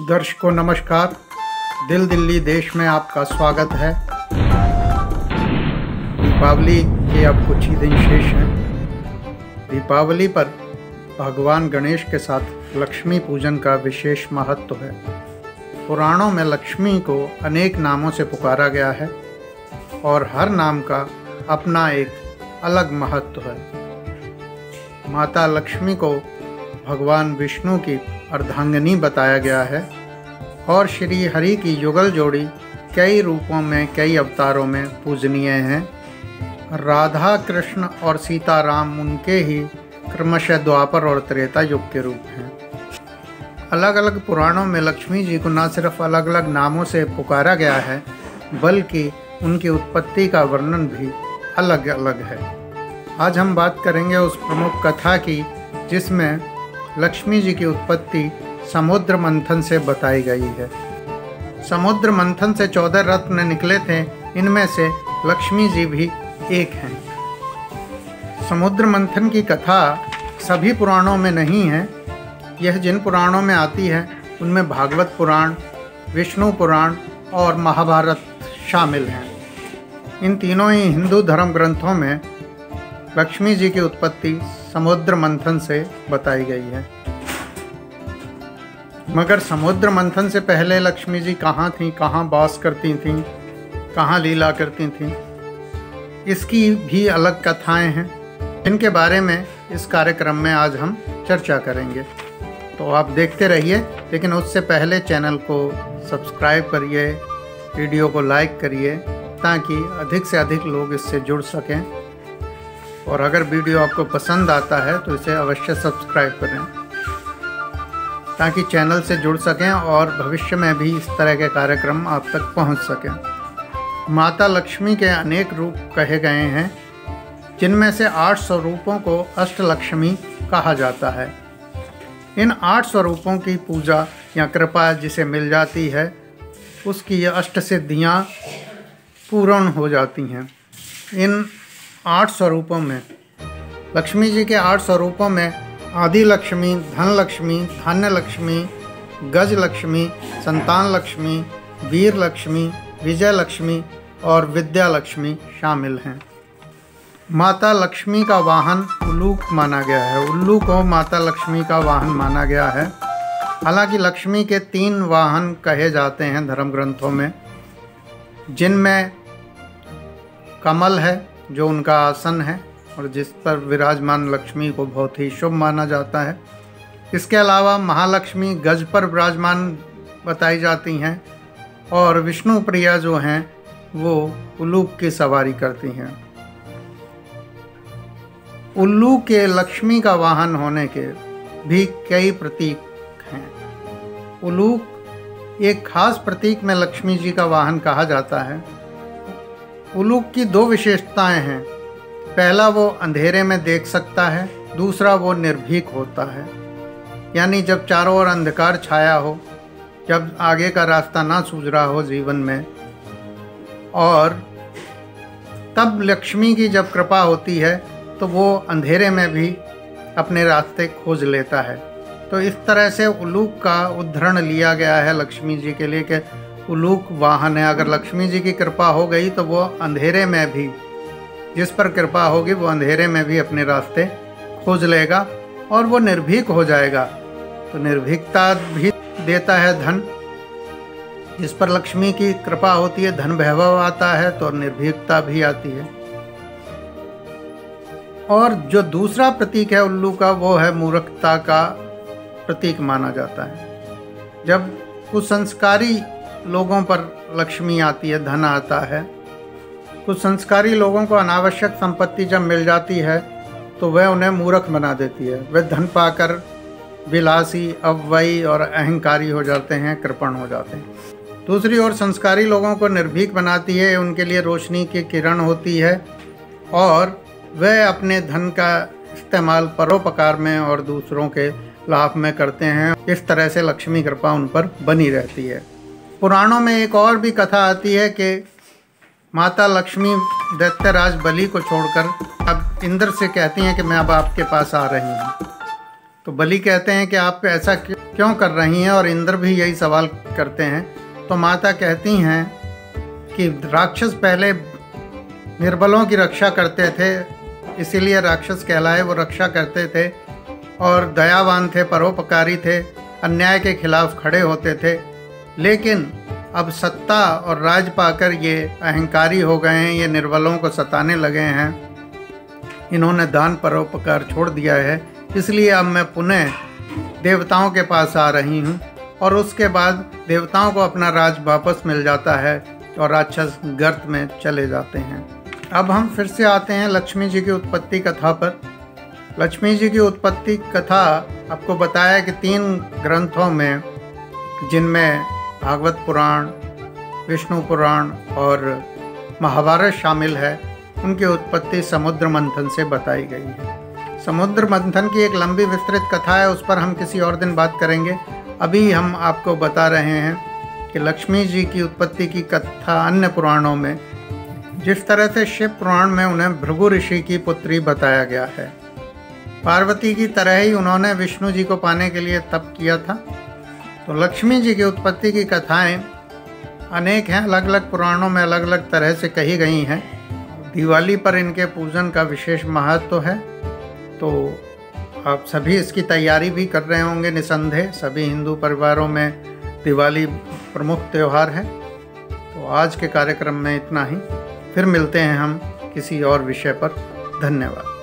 दर्शकों नमस्कार। दिल दिल्ली देश में आपका स्वागत है। दीपावली के अब कुछ ही दिन शेष हैं। दीपावली पर भगवान गणेश के साथ लक्ष्मी पूजन का विशेष महत्व है। पुराणों में लक्ष्मी को अनेक नामों से पुकारा गया है और हर नाम का अपना एक अलग महत्व है। माता लक्ष्मी को भगवान विष्णु की अर्धांगिनी बताया गया है और श्री हरि की युगल जोड़ी कई रूपों में कई अवतारों में पूजनीय हैं। राधा कृष्ण और सीता राम उनके ही क्रमशः द्वापर और त्रेता युग के रूप हैं। अलग अलग पुराणों में लक्ष्मी जी को न सिर्फ अलग अलग नामों से पुकारा गया है बल्कि उनकी उत्पत्ति का वर्णन भी अलग अलग है। आज हम बात करेंगे उस प्रमुख कथा की जिसमें लक्ष्मी जी की उत्पत्ति समुद्र मंथन से बताई गई है। समुद्र मंथन से 14 रत्न निकले थे, इनमें से लक्ष्मी जी भी एक हैं। समुद्र मंथन की कथा सभी पुराणों में नहीं है। यह जिन पुराणों में आती है उनमें भागवत पुराण, विष्णु पुराण और महाभारत शामिल हैं। इन तीनों ही हिंदू धर्म ग्रंथों में लक्ष्मी जी की उत्पत्ति समुद्र मंथन से बताई गई है। मगर समुद्र मंथन से पहले लक्ष्मी जी कहाँ थीं, कहाँ वास करती थीं, कहाँ लीला करती थीं, इसकी भी अलग कथाएं हैं जिनके बारे में इस कार्यक्रम में आज हम चर्चा करेंगे। तो आप देखते रहिए, लेकिन उससे पहले चैनल को सब्सक्राइब करिए, वीडियो को लाइक करिए ताकि अधिक से अधिक लोग इससे जुड़ सकें। और अगर वीडियो आपको पसंद आता है तो इसे अवश्य सब्सक्राइब करें ताकि चैनल से जुड़ सकें और भविष्य में भी इस तरह के कार्यक्रम आप तक पहुंच सकें। माता लक्ष्मी के अनेक रूप कहे गए हैं जिनमें से 8 स्वरूपों को अष्टलक्ष्मी कहा जाता है। इन 8 स्वरूपों की पूजा या कृपा जिसे मिल जाती है उसकी ये अष्ट सिद्धियाँ पूर्ण हो जाती हैं। इन 8 स्वरूपों में लक्ष्मी जी के 8 स्वरूपों में आदि लक्ष्मी, धन लक्ष्मी, धान्य लक्ष्मी, गज लक्ष्मी, संतान लक्ष्मी, वीर लक्ष्मी, विजय लक्ष्मी और विद्या लक्ष्मी शामिल हैं। माता लक्ष्मी का वाहन उल्लूक माना गया है। उल्लू को माता लक्ष्मी का वाहन माना गया है। हालांकि लक्ष्मी के 3 वाहन कहे जाते हैं धर्म ग्रंथों में, जिनमें कमल है जो उनका आसन है और जिस पर विराजमान लक्ष्मी को बहुत ही शुभ माना जाता है। इसके अलावा महालक्ष्मी गज पर विराजमान बताई जाती हैं और विष्णु प्रिया जो हैं वो उल्लूक की सवारी करती हैं। उल्लू के लक्ष्मी का वाहन होने के भी कई प्रतीक हैं। उल्लूक एक खास प्रतीक में लक्ष्मी जी का वाहन कहा जाता है। उल्लूक की 2 विशेषताएं हैं। पहला, वो अंधेरे में देख सकता है, दूसरा वो निर्भीक होता है। यानी जब चारों ओर अंधकार छाया हो, जब आगे का रास्ता ना सूझ रहा हो जीवन में, और तब लक्ष्मी की जब कृपा होती है तो वो अंधेरे में भी अपने रास्ते खोज लेता है। तो इस तरह से उल्लूक का उदाहरण लिया गया है लक्ष्मी जी के लिए कि उल्लूक वाहन है। अगर लक्ष्मी जी की कृपा हो गई तो वो अंधेरे में भी, जिस पर कृपा होगी वो अंधेरे में भी अपने रास्ते खोज लेगा और वो निर्भीक हो जाएगा। तो निर्भीकता भी देता है धन। जिस पर लक्ष्मी की कृपा होती है, धन वैभव आता है तो निर्भीकता भी आती है। और जो दूसरा प्रतीक है उल्लू का, वो है मूर्खता का प्रतीक माना जाता है। जब कुछ संस्कारी लोगों पर लक्ष्मी आती है, धन आता है, कुछ संस्कारी लोगों को अनावश्यक संपत्ति जब मिल जाती है तो वह उन्हें मूर्ख बना देती है। वे धन पाकर विलासी, अव्ययी और अहंकारी हो जाते हैं, कृपण हो जाते हैं। दूसरी ओर संस्कारी लोगों को निर्भीक बनाती है, उनके लिए रोशनी की किरण होती है और वह अपने धन का इस्तेमाल परोपकार में और दूसरों के लाभ में करते हैं। इस तरह से लक्ष्मी कृपा उन पर बनी रहती है। पुराणों में एक और भी कथा आती है कि माता लक्ष्मी दैत्यराज बलि को छोड़कर अब इंद्र से कहती हैं कि मैं अब आपके पास आ रही हूँ। तो बलि कहते हैं कि आप ऐसा क्यों क्यों कर रही हैं, और इंद्र भी यही सवाल करते हैं। तो माता कहती हैं कि राक्षस पहले निर्बलों की रक्षा करते थे, इसीलिए राक्षस कहलाए। वो रक्षा करते थे और दयावान थे, परोपकारी थे, अन्याय के खिलाफ खड़े होते थे। लेकिन अब सत्ता और राज पाकर ये अहंकारी हो गए हैं, ये निर्बलों को सताने लगे हैं। इन्होंने दान परोपकार छोड़ दिया है, इसलिए अब मैं पुनः देवताओं के पास आ रही हूँ। और उसके बाद देवताओं को अपना राज वापस मिल जाता है और राक्षस गर्त में चले जाते हैं। अब हम फिर से आते हैं लक्ष्मी जी की उत्पत्ति कथा पर। लक्ष्मी जी की उत्पत्ति कथा आपको बताया कि 3 ग्रंथों में, जिनमें भागवत पुराण, विष्णु पुराण और महाभारत शामिल है, उनकी उत्पत्ति समुद्र मंथन से बताई गई है। समुद्र मंथन की एक लंबी विस्तृत कथा है, उस पर हम किसी और दिन बात करेंगे। अभी हम आपको बता रहे हैं कि लक्ष्मी जी की उत्पत्ति की कथा अन्य पुराणों में, जिस तरह से शिव पुराण में उन्हें भृगु ऋषि की पुत्री बताया गया है, पार्वती की तरह ही उन्होंने विष्णु जी को पाने के लिए तप किया था। तो लक्ष्मी जी की उत्पत्ति की कथाएं अनेक हैं, अलग अलग पुराणों में अलग अलग तरह से कही गई हैं। दिवाली पर इनके पूजन का विशेष महत्व है, तो आप सभी इसकी तैयारी भी कर रहे होंगे निसंदेह। सभी हिंदू परिवारों में दिवाली प्रमुख त्यौहार है। तो आज के कार्यक्रम में इतना ही, फिर मिलते हैं हम किसी और विषय पर। धन्यवाद।